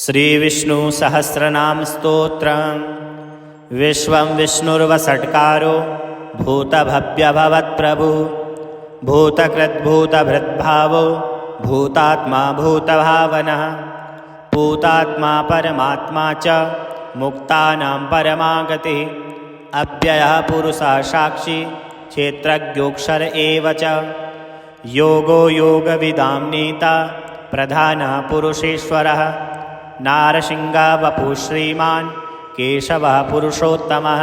श्रीविष्णुसहस्रनामस्तोत्रम्। विश्वं विष्णुर्वषट्कारो भूतभव्यभवत्प्रभु भूतकृद्भूतभृद्भावो भूतात्मा भूतभावनः भूतात्मा परमात्मा च मुक्तानां परमागतिः अव्ययः पुरुषः साक्षी क्षेत्रज्ञोऽक्षर एव च योगो योगविदां नेता प्रधानः पुरुषेश्वरः नारसिंहः वपुः श्रीमान् केशवः पुरुषोत्तमः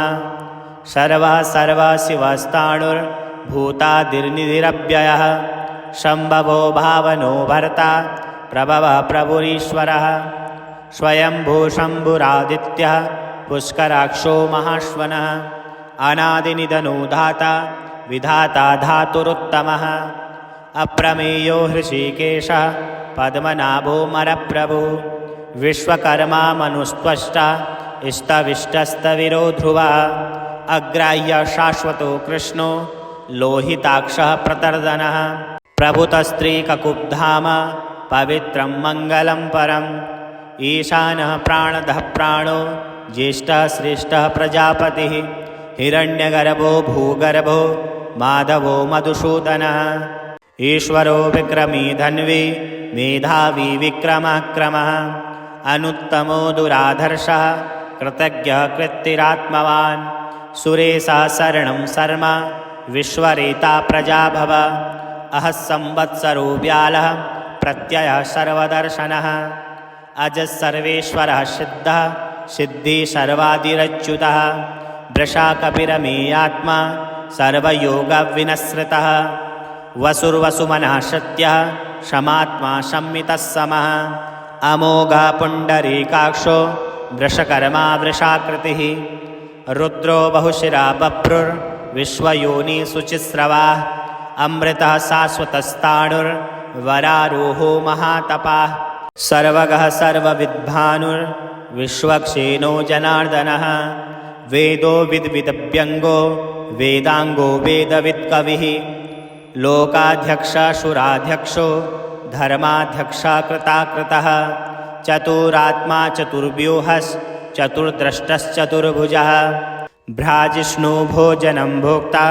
सर्वः सर्वशिवस्ताणुर्भूतादिर्निधिरव्ययः शम्भवो भावनो भर्ता प्रभवः प्रभुरीश्वरः स्वयंभू शम्भुरादित्यः पुष्कराक्षो महाश्वनः अनादिनिधनो धाता विधाता धातुरुत्तमः अप्रमेयो हृषीकेशः पद्मनाभो मरप्रभुः विश्वकर्मा मनुस्त्वष्टा इष्टविष्टस्तविरो ध्रुवः अग्राह्य शाश्वतो कृष्णो लोहिताक्षः प्रतर्दनः प्रभुतस्त्रीककुब्धाम पवित्रं मङ्गलं परम् ईशानः प्राणदः प्राणो ज्येष्ठः श्रेष्ठः प्रजापतिः हिरण्यगर्भो भूगर्भो माधवो मधुसूदनः ईश्वरो विक्रमी धन्वी मेधावी विक्रमः अनुत्तमो दुराधर्षः कृतज्ञः कृत्तिरात्मवान् सुरेशः शरणं शर्म विश्वरेता प्रजाभव अहः संवत्सरो व्यालः प्रत्ययः सर्वदर्शनः अजः सर्वेश्वरः सिद्धः सिद्धि सर्वादिरच्युतः वृषाकपिरमेयात्मा सर्वयोगविनश्रितः वसुर्वसुमनः सत्यः क्षमात्मा संमितः समः अमोघः पुण्डरीकाक्षो वृषकर्मा वृषाकृतिः रुद्रो बहुशिरा बभ्रुर्विश्वयोनिशुचिस्रवाः अमृतः शाश्वतस्ताणुर्वरारोहो महातपाः सर्वगः सर्वविद्भानुर्विश्वक्षेणो जनार्दनः वेदो विद्विदव्यङ्गो वेदाङ्गो वेदवित्कविः लोकाध्यक्षशुराध्यक्षो धर्माध्यक्षः कृताकृतः चतुरात्मा चतुर्व्यूहश्चतुर्द्रष्टश्चतुर्भुजः भ्राजिष्णु भोजनं भोक्ता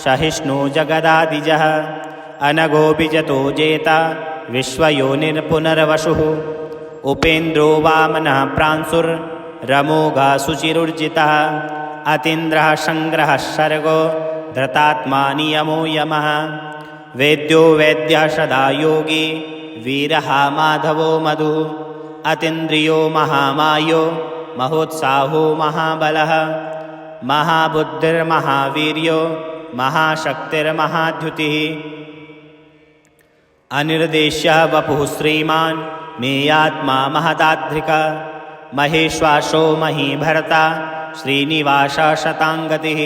सहिष्णु जगदादिजः अनघो विजतो जेता विश्वयोनिर्पुनर्वसुः उपेन्द्रो वामनः प्रांशुर्रमोघः शुचिरुर्जितः अतीन्द्रः सङ्ग्रहः सर्गो धृतात्मा नियमो यमः वेद्यो वैद्यः सदा योगी वीरः माधवो मधुः अतीन्द्रियो महामायो महोत्साहो महाबलः महाबुद्धिर्महावीर्यो महाशक्तिर्महाद्युतिः अनिर्देश्यः वपुः श्रीमान् मेयात्मा महदाध्रिकः महेश्वासो महीभर्ता श्रीनिवासः शताङ्गतिः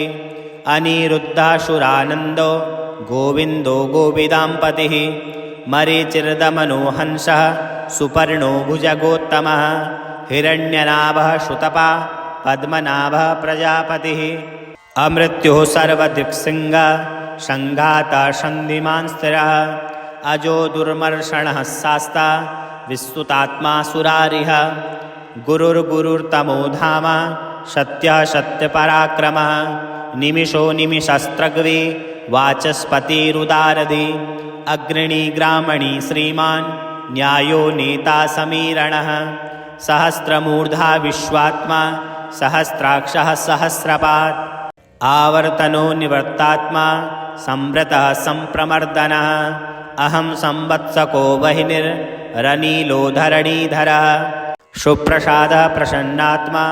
अनिरुद्धासुरानन्दो गोविन्दो गोविदाम्पतिः मरीचिर्दमनो हंसः सुपर्णो भुजगोत्तमः हिरण्यनाभः सुतपा पद्मनाभः प्रजापतिः अमृत्युः सर्वदिक्सिंहः सङ्घातः सन्धिमान् स्थिरः अजो दुर्मर्षणः शास्ता विस्तुतात्मा सुरारिः गुरुर्गुरुर्तमो धाम सत्यः सत्यपराक्रमः निमिषो निमिषस्त्रग्वी वाचस्पतिरुदारधि अग्रणी ग्रामणी श्रीमान् न्यायो नेता समीरणः सहस्रमूर्धा विश्वात्मा सहस्राक्षः सहस्रपात् आवर्तनो निवर्तात्मा संवृतः संप्रमर्दनः अहं संवत्सको वह्निर्रनीलो धरणीधरः सुप्रसादः प्रसन्नात्मा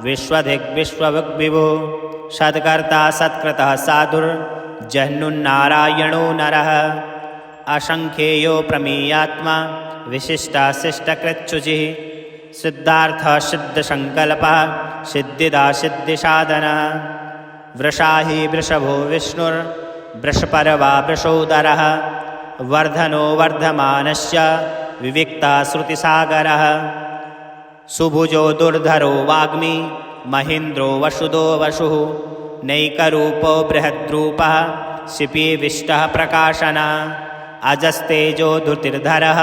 विश्वधिग्विश्वविभुः सत्कर्ता सत्कृतः साधुर्जह्नुन्नारायणो नरः असङ्ख्येयो प्रमेयात्मा विशिष्टः शिष्टकृच्छुचिः सिद्धार्थः सिद्धसङ्कल्पः सिद्धिदा सिद्धिसाधनः वृषाहि वृषभो विष्णुर्वृषपर्वा वृषोदरः वर्धनो वर्धमानस्य विविक्तः श्रुतिसागरः सुभुजो दुर्धरो वाग्मी महेन्द्रो वसुदो वसुः नैकरूपो बृहद्रूपः शिपीविष्टः प्रकाशनः अजस्तेजो धृतिर्धरः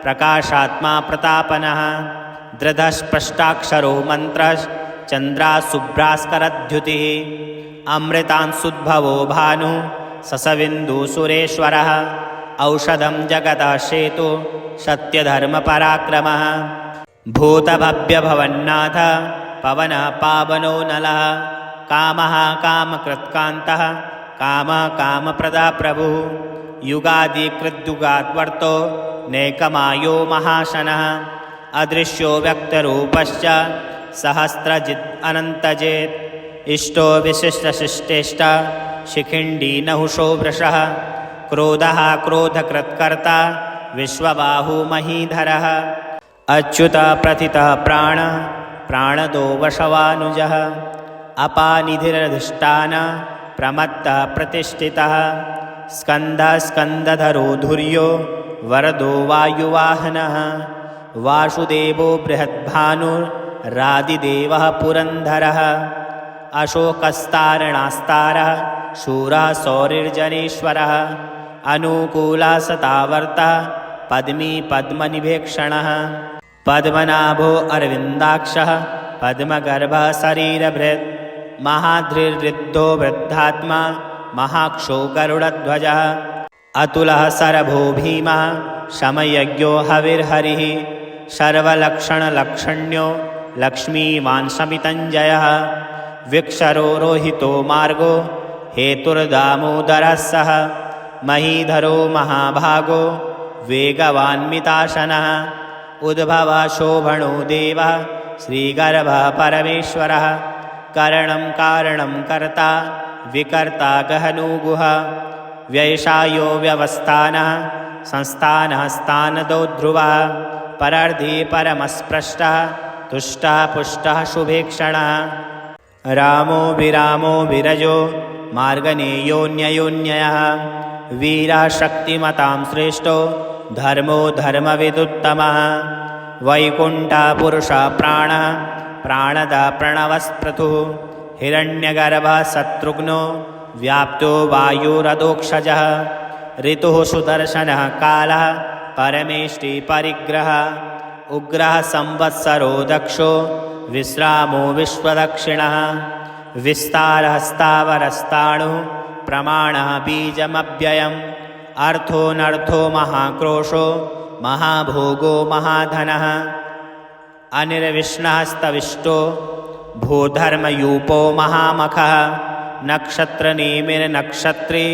प्रकाशात्मा प्रतापनः दृढस्पष्टाक्षरो मन्त्रश्चन्द्राशुभ्रास्करद्युतिः अमृतांशुद्भवो भानु ससविन्दुसुरेश्वरः औषधं जगतः शेतु सत्यधर्मपराक्रमः भूतभव्यभवन्नाथ पवनः पावनो नलः कामः कामकृत्कान्तः कामप्रदा प्रभुः युगादिकृद्युगाद्वर्तो नैकमायो महाशनः अदृश्यो व्यक्तरूपश्च सहस्रजित् अनन्तजेत् इष्टो विशिष्टशिष्टेष्ट शिखिण्डी नहुषो वृषः क्रोधः क्रोधकृत्कर्ता विश्वबाहु महीधरः अच्युतः प्रथितः प्राणदो वशवानुजः अपानिधिरधिष्ठान प्रमत्तः प्रतिष्ठितः स्कन्दः स्कन्दधरो धुर्यो वरदो वायुवाहनः वासुदेवो बृहद्भानुरादिदेवः पुरन्दरः अशोकस्तारणास्तारः शूरः सौरिर्जनेश्वरः अनुकूलः सतावर्तः पद्मी पद्मनिभेक्षणः पद्मनाभो अरविन्दाक्षः पद्मगर्भः शरीरभृत् महाधृर्वृद्धो वृद्धात्मा महाक्षो गरुडध्वजः अतुलः शरभो भीमः शमयज्ञो हविर्हरिः सर्वलक्षणलक्षण्यो लक्ष्मीवान् शमितञ्जयः विक्षरो रोहितो मार्गो हेतुर्दामोदरः सः महीधरो महाभागो वेगवान्मिताशनः उद्भवः शोभनो देवः श्रीगर्भः परमेश्वरः करणं कारणं कर्ता विकर्ता गहनो गुहा व्ययशायो व्यवस्थानः संस्थानः स्थानदो ध्रुवः परर्धि परमस्पृष्टः तुष्टः पुष्टः शुभेक्षणः रामो विरामो विरजो मार्गनेयोऽन्ययोऽन्ययः वीरः शक्तिमतां श्रेष्ठो धर्मो धर्मविदुत्तमः वैकुण्ठः पुरुषः प्राणः प्राणदः प्रणवस्पृथुः हिरण्यगर्भः शत्रुघ्नो व्याप्तो वायुरधोक्षजः ऋतुः सुदर्शनः कालः परमेष्टि परिग्रहः उग्रः संवत्सरो दक्षो विश्रामो विश्वदक्षिणः विस्तारः स्थावरस्ताणुः प्रमाणः बीजमव्ययम् अर्थोऽनर्थो महाक्रोशो महाभोगो महाधनः अनिर्विष्णस्तविष्टो भूधर्मयूपो महामखः नक्षत्रनेमिर्नक्षत्री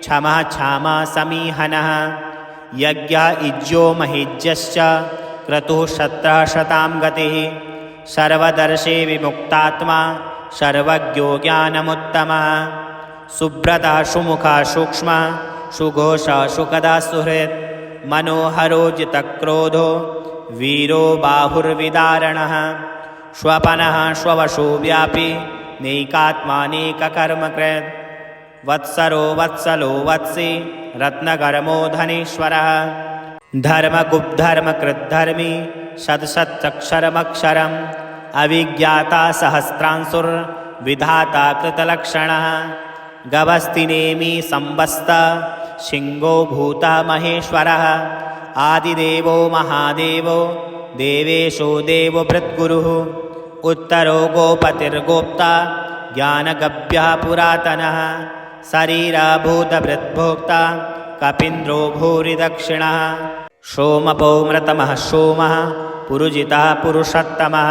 क्षमः क्षामः समीहनः यज्ञः इज्यो महिज्यश्च क्रतुः शत्रः शतां गतिः सर्वदर्शी विमुक्तात्मा सर्वज्ञो ज्ञानमुत्तमः सुब्रतः सुमुखः सूक्ष्मः सुघोषः सुखदः सुहृत् मनोहरो जितक्रोधो वीरो बाहुर्विदारणः स्वपनः स्ववशो व्यापी नैकात्मानेककर्मकृत् वत्सरो वत्सलो वत्सी रत्नकर्मो धनेश्वरः धर्मगुप्धर्मकृद्धर्मी शतशतक्षरमक्षरम् अविज्ञाता सहस्रांशुर्विधाता कृतलक्षणः गभस्तिनेमि संवस्त शिङ्गो भूतः महेश्वरः आदिदेवो महादेवो देवेशो देवभृद्गुरुः उत्तरो गोपतिर्गोप्ता ज्ञानगभ्यः पुरातनः शरीरभूतभृद्भोक्ता कपीन्द्रो भूरिदक्षिणः सोमपो मृतमः सोमः पुरुजितः पुरुषोत्तमः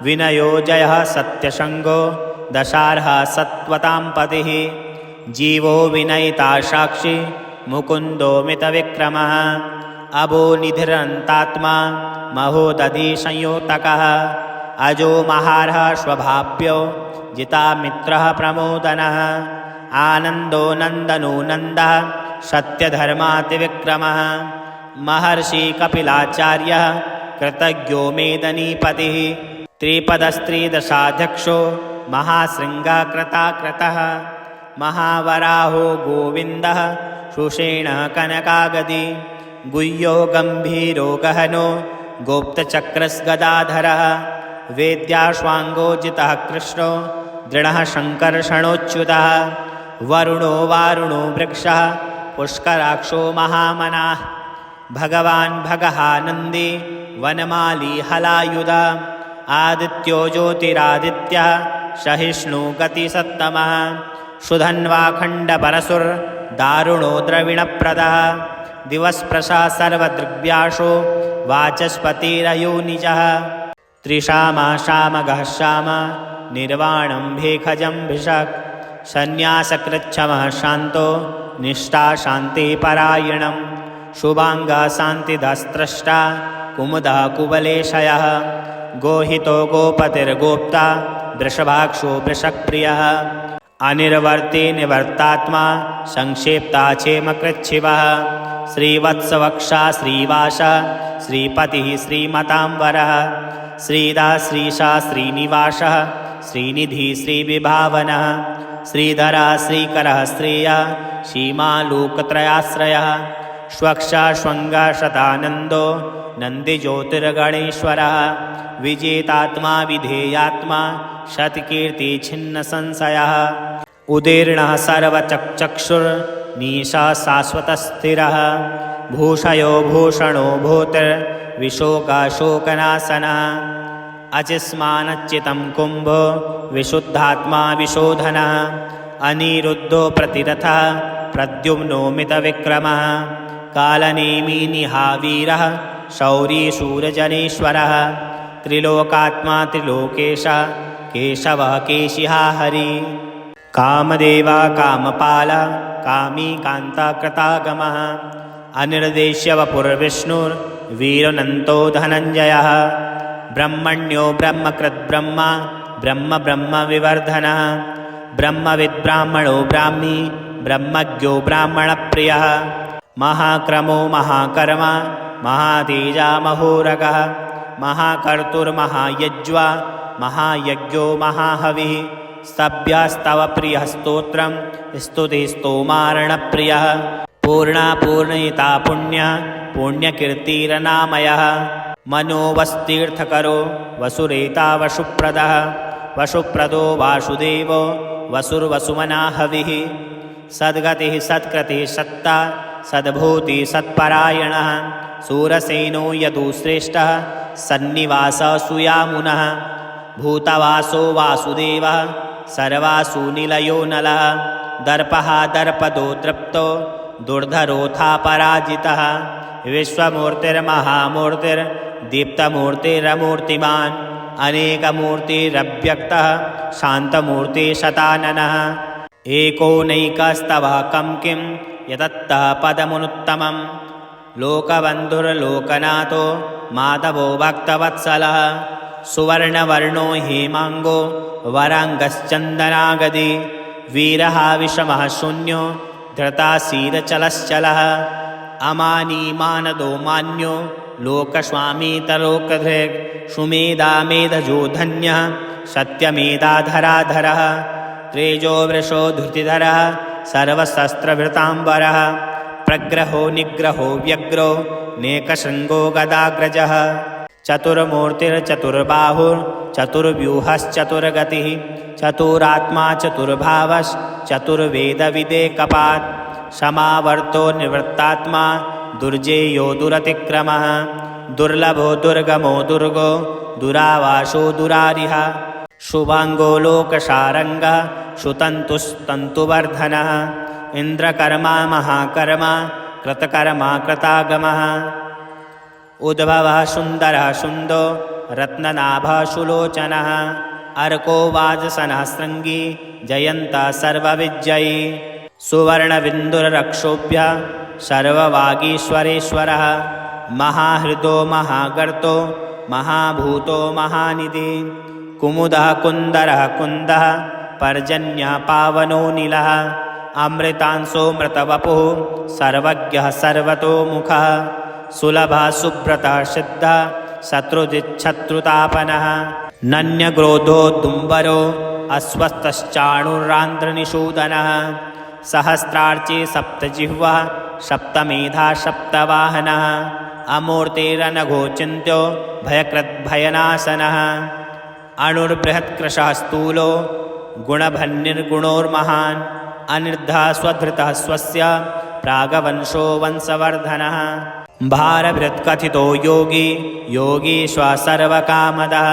विनयो जयः सत्यसङ्गो दशार्हः सत्त्वतां पतिः जीवो विनयिता साक्षी मुकुन्दो मितविक्रमः अभो निधिरन्तात्मा महोदधि संयोतकः अजो महार्हः स्वभाव्यो जितामित्रः प्रमोदनः आनन्दो नन्दनो नन्दः सत्यधर्मातिविक्रमः महर्षि कपिलाचार्यः कृतज्ञो मेदनीपतिः त्रिपदस्त्रिदशाध्यक्षो महाशृङ्गकृताकृतः महावराहो गोविन्दः सुषेणः कनकागदी गुह्यो गम्भीरो गहनो गोप्तचक्रस्गदाधरः वेद्याश्वाङ्गोजितः कृष्णो दृढः शङ्कर्षणोच्युतः वरुणो वारुणो वृक्षः पुष्कराक्षो महामनाः भगवान् भगः नन्दी वनमाली हलायुध आदित्यो ज्योतिरादित्यः सहिष्णु गतिसत्तमः सुधन्वाखण्डपरशुर्दारुणो द्रविणप्रदः दिवस्प्रशा सर्वदृग्व्यासो वाचस्पतिरयोनिजः त्रिशामा शामगः श्याम निर्वाणं भेखजं भिषक् सन्न्यासकृच्छमः शान्तो निष्ठा शान्तिपरायणं शुभाङ्गः शान्तिदस्त्रष्टा कुमुदः कुवलेशयः गोहितो गोपतिर्गोप्ता वृषभाक्षो वृषक्प्रियः अनिर्वर्ति निवर्तात्मा संक्षेप्ता क्षेमकृच्छिवः श्रीवत्सवक्षा श्रीवासः श्रीपतिः श्रीमताम्बरः श्रीदा श्रीशा श्रीनिवासः श्रीनिधि श्रीविभावनः श्रीधरः श्रीकरः श्रेयः सीमालोकत्रयाश्रयः श्वक्षा श्वङ्गः शतानन्दो नन्दिज्योतिर्गणेश्वरः विजेतात्मा विधेयात्मा शतकीर्तिछिन्नसंशयः उदीर्णः सर्वचक्षुर्निशा शाश्वतस्थिरः भूषयो भूषणो भूतिर्विशोकशोकनाशनः अचिस्मानच्चितं कुम्भो विशुद्धात्मा विशोधनः अनिरुद्धो प्रतिरथः प्रद्युम्नो मितविक्रमः कालनेमी निहावीरः शौरी शूरजनेश्वरः त्रिलोकात्मा त्रिलोकेशः केशवः केशिहा हरि कामदेवा कामपाला कामी कान्ताकृतागमः अनिर्देश्य वपुर्विष्णुर्वीरनन्तो धनञ्जयः ब्रह्मण्यो ब्रह्मकृद्ब्रह्मा ब्रह्म ब्रह्मविवर्धनः ब्रह्मविद्ब्राह्मणो ब्राह्मी ब्रह्मज्ञो ब्राह्मणप्रियः महाक्रमो महाकर्मा महातेजा महोरगः महाकर्तुर्महायज्वा महायज्ञो महाहविः स्तभ्यस्तव प्रियः स्तोत्रं स्तुतिस्तोमार्णप्रियः पूर्णा पूर्णयिता पुण्यः पुण्यकीर्तिरनामयः मनोवस्तीर्थकरो वसुरेता वसुप्रदः वसुप्रदो वासुदेवो वसुर्वसुमना हविः सद्गतिः सत्कृतिः सत्ता सद्भूति सत्परायणः सूरसेनो यदुश्रेष्ठः सन्निवासः सुयामुनः भूतवासो वासुदेवः सर्वासु निलयो नलः दर्पः दर्पदो तृप्तो दुर्धरोथा पराजितः विश्वमूर्तिर्महामूर्तिर्दीप्तमूर्तिरमूर्तिमान् अनेकमूर्तिरव्यक्तः शान्तमूर्तिशताननः एकोनैकस्तवः कं किं यतत्तः पदमुत्तमं लोकबन्धुर्लोकनाथो माधवो भक्तवत्सलः सुवर्णवर्णो हेमाङ्गो वराङ्गश्चन्दनागदी वीरः विषमः शून्यो धृताशीरचलश्चलः अमानीमानदो मान्यो लोकस्वामीतलोकधृक् सुमेधामेधजो धन्यः सत्यमेधाधराधरः त्रेजो वृषो धृतिधरः सर्वशस्त्रभृताम्बरः प्रग्रहो निग्रहो व्यग्रो नेकशृङ्गो गदाग्रजः चतुर्मूर्तिर्चतुर्बाहुर्चतुर्व्यूहश्चतुर्गतिः चतुरात्मा चतुर्भावश्चतुर्वेदविदेकपात् समावर्तो निवृत्तात्मा दुर्जेयो दुरतिक्रमः दुर्लभो दुर्गमो दुर्गो दुरावासो दुरारिः शुभाङ्गो लोकशारङ्गः सुतन्तुस्तन्तुवर्धनः इन्द्रकर्मा महाकर्मा कृतकर्मा कृतागमः उद्भवः सुन्दरः सुन्दो रत्ननाभः सुलोचनः अर्को वाजसनः शृङ्गी जयन्तः सर्वविजयी सुवर्णबिन्दुरक्षोभ्यः सर्ववागीश्वरेश्वरः महाहृदो महागर्तो महाभूतो महानिधि कुमुदः कुन्दरः कुन्दः पर्जन्यः पावनो नीलः अमृतांशो मृतवपुः सर्वज्ञः सर्वतोमुखः सुलभः सुब्रतः सिद्धः शत्रुजिच्छत्रुतापनः नन्यग्रोधो दुम्बरो अस्वस्थश्चाणुरान्ध्रनिषूदनः सहस्रार्ची सप्तजिह्वः सप्तमेधा सप्तवाहनः अमूर्तिरनघोचिन्त्यो भयकृद्भयनाशनः अणुर्बृहत्कृशः स्थूलो गुणभन्निर्गुणोर्महान् अनिर्धः स्वधृतः स्वस्य प्रागवंशो वंशवर्धनः भारभृत्कथितो योगी योगीश्व सर्वकामदः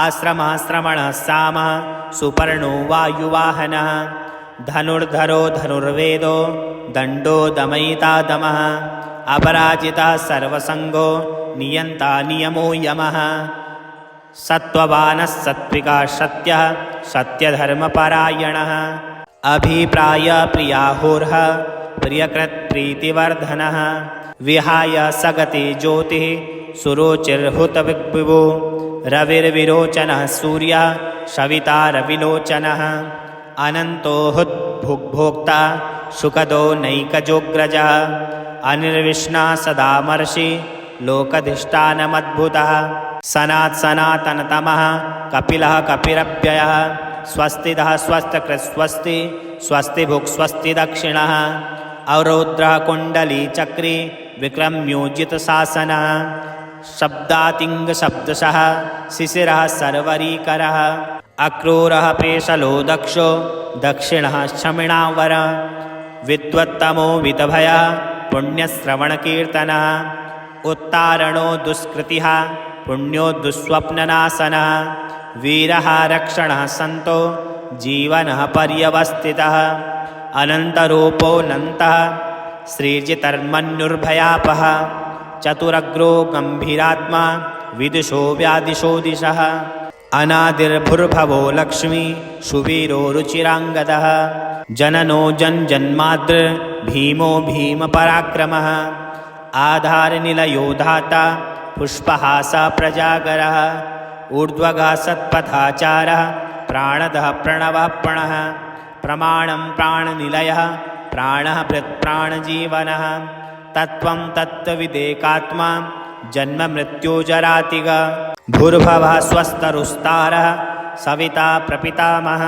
आश्रमाश्रमणः सामः सुपर्णो वायुवाहनः धनुर्धरो धनुर्वेदो दण्डो दमयिता दमः अपराजितः सर्वसङ्गो नियन्ता नियमो यमः सत्त्ववानः सत्त्विका सत्यः सत्यधर्मपरायणः अभिप्रायप्रियाहोर्ह प्रियकृत्प्रीतिवर्धनः विहाय सगति ज्योतिः सुरुचिर्हुतविग्विभो रविर्विरोचनः सूर्यः सविता रविलोचनः अनन्तो हुद्भुग्भोक्ता सुखदो नैकजोग्रजः अनिर्विष्णा सदामर्षि लोकधिष्ठानमद्भुतः सनातनतमः कपिलः कपिरव्ययः स्वस्तिदः स्वस्तिकृत्स्वस्ति स्वस्तिभुक् स्वस्ति दक्षिणः अरौद्रः कुण्डलीचक्री विक्रम्योजितशासनः शब्दातिङ्गशब्दशः शिशिरः सर्वरीकरः अक्रूरः पेशलो दक्षो दक्षिणः शमिणावरः विद्वत्तमो वितभयः पुण्यश्रवणकीर्तनः उत्तारणो दुष्कृतिः पुण्यो दुःस्वप्ननाशनः वीरः रक्षणः सन्तो जीवनः पर्यवस्थितः अनन्तरूपोऽनन्तः श्रीर्जितर्मन्युर्भयापः चतुरग्रो गम्भीरात्मा विदुषो व्यादिशो दिशः अनादिर्भुर्भवो लक्ष्मी सुवीरो रुचिराङ्गदः जननो जन्माद्र भीमपराक्रमः आधारनिलयो धाता पुष्पहासः प्रजागरः ऊर्ध्वगः सत्पथाचारः प्राणदः प्रणवः प्रणः प्रमाणं प्राणनिलयः प्राणः भृत्प्राणजीवनः तत्त्वं तत्त्वविदेकात्मा जन्ममृत्युजरातिग भूर्भुवः स्वस्तरुस्तारः सविता प्रपितामहः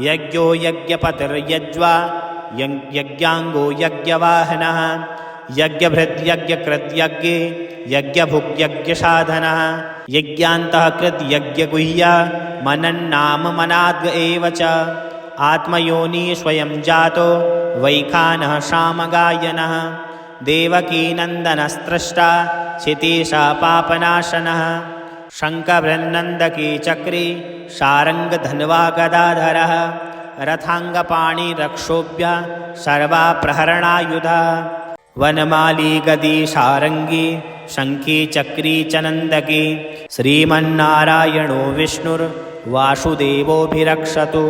यज्ञो यज्ञपतिर्यज्वा यज्ञाङ्गो यज्ञवाहनः यज्ञभृद्यज्ञकृद्यज्ञे यज्ञभुग्यज्ञसाधनः यज्ञान्तः कृद्यज्ञगुह्या मनन्नाम मनाद् एव च आत्मयोनि स्वयं जातो वैखानः सामगायनः देवकीनन्दनस्त्रष्टा क्षितीशा पापनाशनः शङ्खभृन्नन्दकी चक्री शारङ्गधन्वा गदाधरः रथाङ्गपाणिरक्षोभ्य सर्वा प्रहरणायुधः वनमाली गदी सारङ्गी शङ्खी चक्री च नन्दकी श्रीमन्नारायणो विष्णुर्वासुदेवोऽभिरक्षतु।